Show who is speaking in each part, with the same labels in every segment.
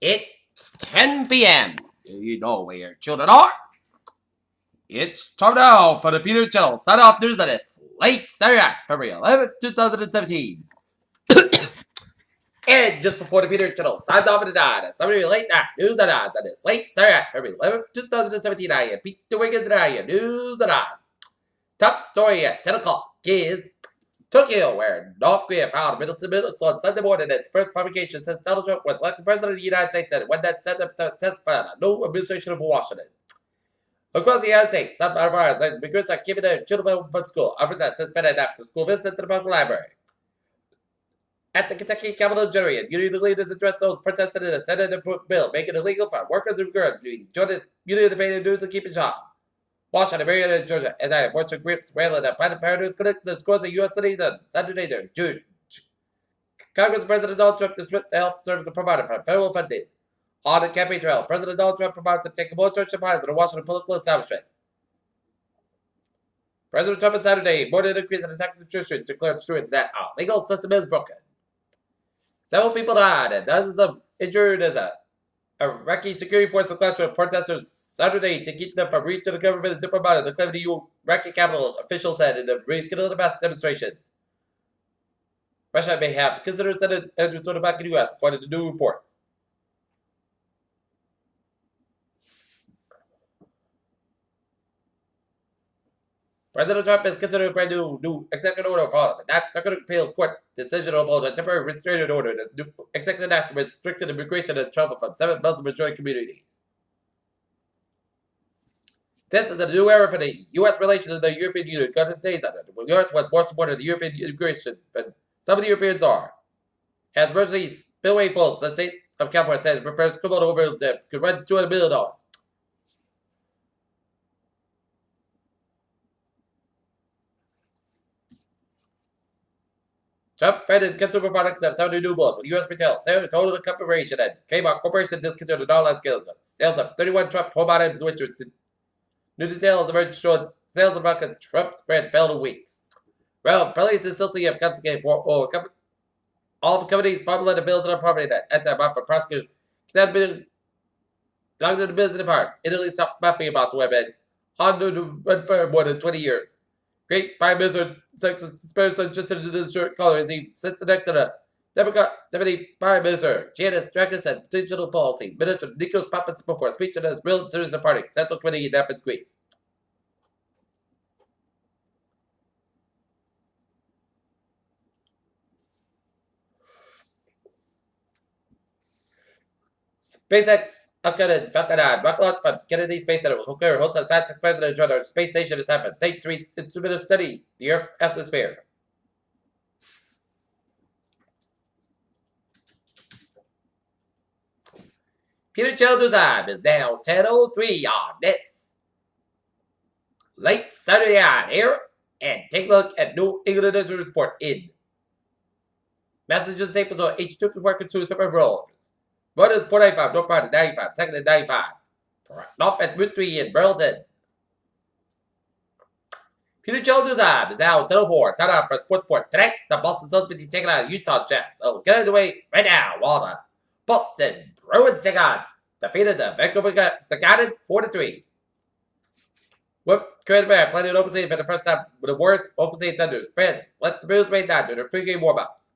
Speaker 1: It's 10 p.m. Do you know where your children are? It's time now for the Peter Channel sign-off news on this late Saturday, February 11th, 2017. And just before the Peter Channel signs off tonight, a summary late night news and odds on this late Saturday, February 11th, 2017. I am Peter WIggins and I am news and odds. Top story at 10 o'clock is Tokyo, where North Korea filed a middle on Sunday morning its first publication since Donald Trump was elected president of the United States and when that set up to testify on a new administration of Washington. Across the United States, some of immigrants are keeping their children home from school. Others are suspended after school visits to the public library. At the Kentucky Capitol Jury, union leaders addressed those protesting in a Senate-approved bill making it illegal for workers and immigrants to join the union to pay their dues to keep a job. Washington, Marietta, and Georgia, anti-abortion groups railing at Planned Parenthood clinics and schools in U.S. cities on Saturday during June. Congress President Donald Trump disrupted the health service provider for federal funding. On the campaign trail, President Donald Trump promised to take more church supplies to the Washington political establishment. President Trump on Saturday more than increase in the Texas Constitution declared that our legal system is broken. Several people died and dozens of injured as a Iraqi security forces clashed with protesters Saturday to keep them from reaching the government and diplomatic to claim the Iraqi capital, officials said in the beginning of the mass demonstrations. Russia may have considered sending Andrews back in the U.S., according to the new report. President Trump is considering a brand new executive order for the Ninth Circuit Appeals Court decision about a temporary restraining order that the executive act restricted immigration and travel from 7 Muslim-majority communities. This is a new era for the U.S. relations with the European Union. Days after the U.S. was more supportive of the European integration than some of the Europeans are. As emergency spillway falls, the state of California said it prepares criminal overlord that could run $200 million. Trump threatened consumer products that have 70 new laws with U.S. retail sales total corporation and Kmart Corporation discontinued the online sales of 31 Trump home items, which new details emerged showing sales of market Trump's brand fell in weeks. Well, police is still have confiscated for all the companies popular the bills on property that anti-mafia for prosecutors have been locked in the business department. Italy stopped mafia boss women on the run for more than 20 years. Great Prime Minister suspends suggested in this short color as he sits next to the Democrat Deputy Prime Minister Janice Strakis and Digital Policy Minister Nikos Pappas before a speech at his Real Citizens Party Central Committee in Athens, Greece. SpaceX upgraded Falcon 9 rocket launch from Kennedy Space Center will host a science president join our space station in San Stage 3 instrument to study the Earth's atmosphere. Peter Children's time is now 10:03 on this late Saturday night here, and take a look at New England News Report in Massachusetts State Patrol H2 working to separate roles. One is 495, North Part at 95, second at 95. North at Route 3 in Burlington. Peter Children's time is now 10:04. Time out for Sports Report. Tonight, the Boston Celtics will be taking on Utah Jazz. So get out of the way right now while the Boston Bruins take on defeated the Vancouver Garden 4-3. With Curran Bear playing an open season for the first time with the Warriors open season Thunders. Fans let the Bruins rain down during their pregame warm-ups.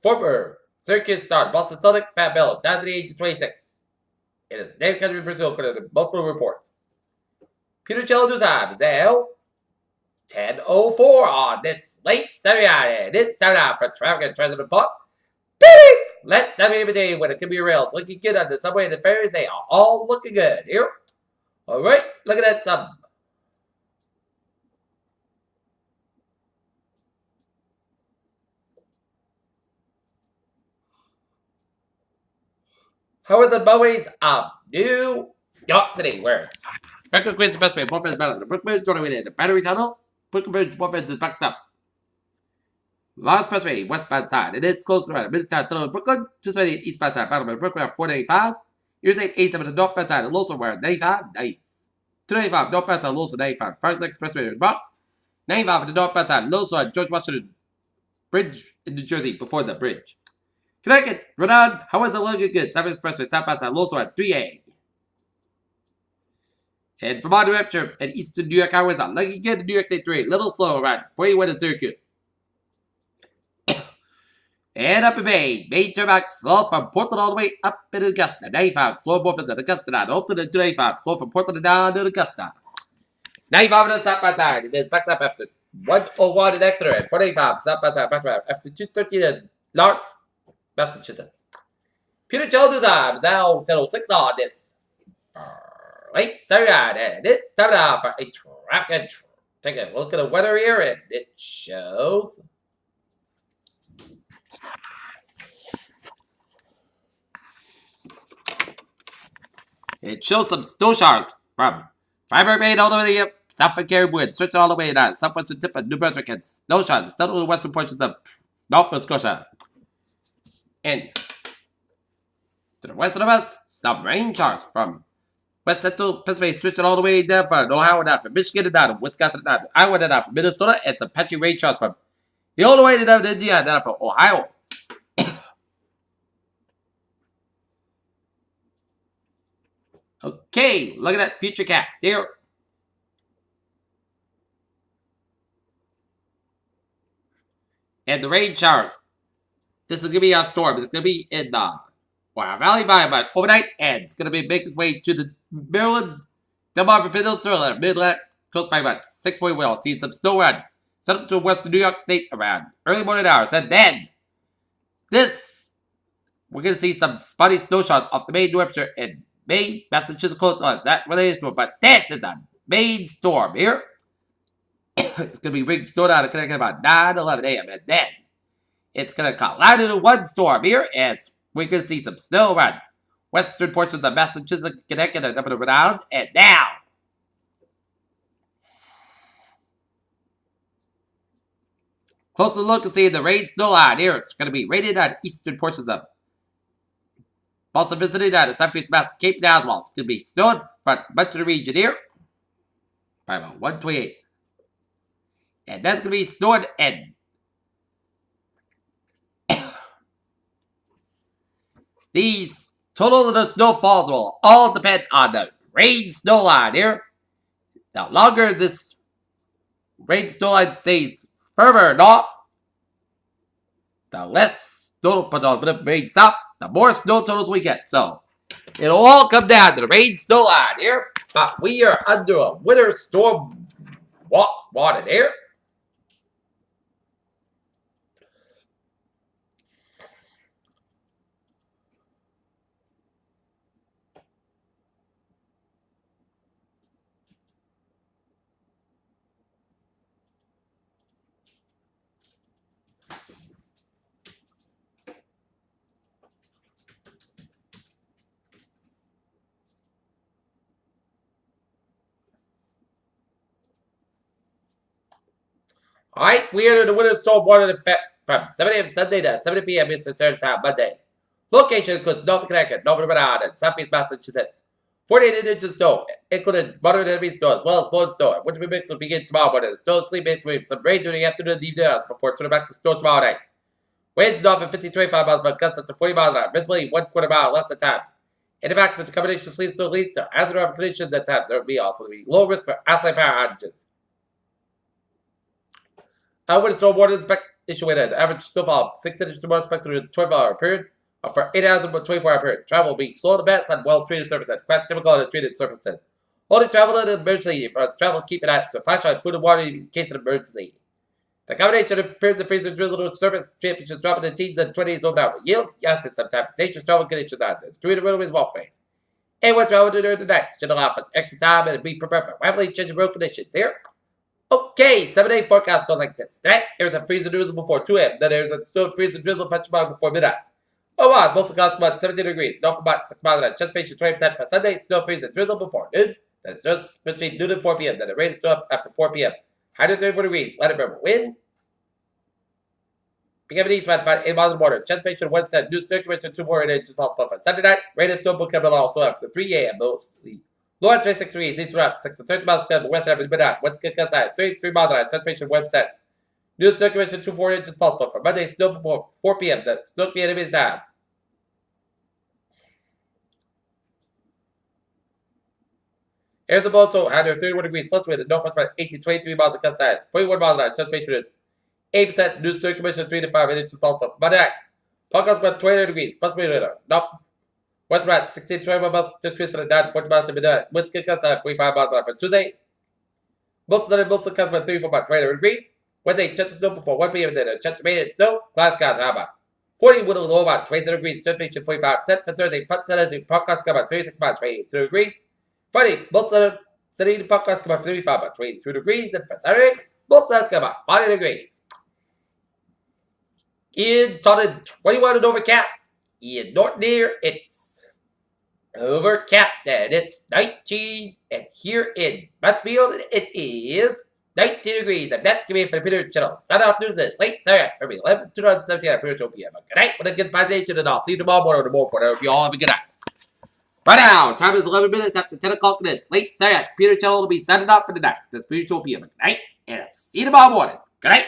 Speaker 1: Former Syracuse star Boston Celtic Fat Bill dies at the age of 26. It is named country in Brazil according to multiple reports. Peter Children's time is now 10:04 on this late Saturday night, and it's time now for traffic and transit report. Beep! Let's have every day when it can be rails looking good on the subway and the ferries. They are all looking good here. All right, look at that some. How is the motorways of New York City? Where Record Queen's best way, Both Battle, the Brookbridge, joining the Battery Tunnel. Brookbridge, Both is backed up. Long Expressway, westbound side, and it's close to the Midtown Tunnel in Brooklyn. 270 eastbound side, Battle Brooklyn at 495. Interstate 87 to the northbound side, and Lawson where 95, 295 northbound side, Lawson 95. Franklin Expressway in the box. 95 to the northbound side, Lawson George Washington Bridge in New Jersey before the bridge. Connecticut, Rhode Island, how is it looking good? 7 Expressway, South by Side, Lowell at 3A. And Vermont, New Hampshire, and Eastern New York highways are looking good. New York State 3, little slow around 41 in Syracuse. And up in Maine turn back slow from Portland all the way up in Augusta. 95, slow more at Augusta now. Alton to 95, slow from Portland down to Augusta. 95 on the South by Side. It is backed up after 101 in Exeter and 485 South by Side backed up after 213 in Lawrence, Massachusetts. Peter Childers is now 10:06 on this late Saturday, and it's time now for a traffic. Take a look at the weather here, and it shows. It shows some snow showers from Freiburg, Maine, all the way up south of Caribwood, stretching all the way down southwestern tip of New Brunswick, and snow showers in southern and western portions of North Nova Scotia. And to the west of us, some rain showers from west central Pennsylvania, stretching all the way down from Ohio down from Michigan and down to Wisconsin down to Iowa down from Minnesota, and some patchy rain showers from all the way down to Indiana down from Ohio. Okay, look at that future cast here. And the rain showers. This is going to be our storm. It's going to be in the Valley by overnight, and it's going to be making its way to the Maryland, Delmarva Peninsula, Midland coast by about 6:40. We'll see some snow around central to western New York State around early morning hours. And then we're going to see some spotty snow showers off the Maine, New Hampshire, and Maine, Massachusetts coastlines. That related to it, but this is a main storm here. It's going to be big snow down in Connecticut about 9:11 a.m. And then it's going to collide into one storm here as we're going to see some snow around western portions of Massachusetts, Connecticut, and up and around. And now, closer look and see the rain snow line here. It's going to be rated on eastern portions of Boston, visiting down to southeast Mass, Cape Town as well. It's going to be snowing for much of the region here by about 128. And that's going to be snowing, and these total of the snowfalls will all depend on the rain snow line here. The longer this rain snow line stays further north, the less snow totals. But if it rains south, the more snow totals we get. So it'll all come down to the rain snow line here. But we are under a winter storm warning here. Alright, we are in the winter storm warning effect from 7 a.m. Sunday to 7 p.m. Eastern Standard Time Monday. Location includes North Connecticut, Northern Rhode Island, and Southeast Massachusetts. 48 inches of snow, including moderate and heavy snow, as well as blowing snow. Winter mix will begin tomorrow morning. Snow sleep between some rain during the afternoon and evening hours before turning back to snow tomorrow night. Winds north at 50-25 miles per hour, gusts up to 40 miles an hour, visibility 1/4 mile less at times. In fact, such a combination of sleet and snow leads to hazardous conditions at times. There will be also low risk for outside power outages. Winter storm warning issued an average snowfall of 6 inches or more expected in a 24-hour period, or for 8 hours in a 24-hour period. Travel will be slow to best on well-treated surfaces, quite typical on treated surfaces. Only travel in an emergency, but travel keep it at so flashlight, food, and water in case of emergency. The combination of periods of freezing drizzle to surface temperatures dropping in the teens and 20s over now will yield gases sometimes dangerous travel conditions on the street and railways walkways. Anyone traveling during the night should allow for extra time and be prepared for rapidly changing road conditions here. Okay, 7-day forecast goes like this. Tonight, there's a freezing drizzle before 2 a.m. Then there's a still freezing drizzle petrified before midnight. Otherwise, mostly clouds about 17 degrees. North about 6 miles an hour. Anticipation 20% for Sunday. Snow freezing drizzle before noon. Then it's just between noon and 4 p.m. Then the rain is still up after 4 p.m. High to 34 degrees. Light from wind. Becoming east about 8 miles in the water. Anticipation of Wednesday. New snow condition 2 more inches possible for Sunday night. Rain and snow will come also after 3 a.m. mostly. Low at 26 degrees, east around 6 to 30 miles per hour, west at midnight, west kick outside, 33 miles an hour, anticipation website. News circulation 240 inches possible for Monday, still before 4 p.m. That still be enemy times. Arizona also under 31 degrees plus wind, northwest about 18, 23 miles of gust size, 41 miles an hour. Transportation is 8%. News circulation 3 to 5 inches possible for Monday. Podcast about 29 degrees plus wind, north west about 16, 21 miles to Chris and 9 to 40 miles to midnight. With gust size 45 miles an hour for Tuesday. Most Coast about 34 about 29 degrees. Wednesday, chance of snow before 1 p.m. Then a chance of rain and snow. Clouds skies how about 40 with a low about 27 degrees. Temperature 45%. For Thursday, podcast about 36 about 22 degrees. Friday, most of the city podcast about 35 about 22 degrees. And for Saturday, most of about 40 degrees. In Taunton, 21 and overcast. In North Near, it's overcast and it's 19. And here in Mansfield, it is 19 degrees, and that's going to be for the Peter Channel. Sign off news this late Saturday, February 11th, 2017 at Petertopia. Good night, with a good nation, and I'll see you tomorrow morning with more report. I hope you all have a good night. Right now, time is 11 minutes after 10 o'clock, and it's late Saturday. Peter Channel will be signing off for the night. This Petertopia. Good night, and see you tomorrow morning. Good night.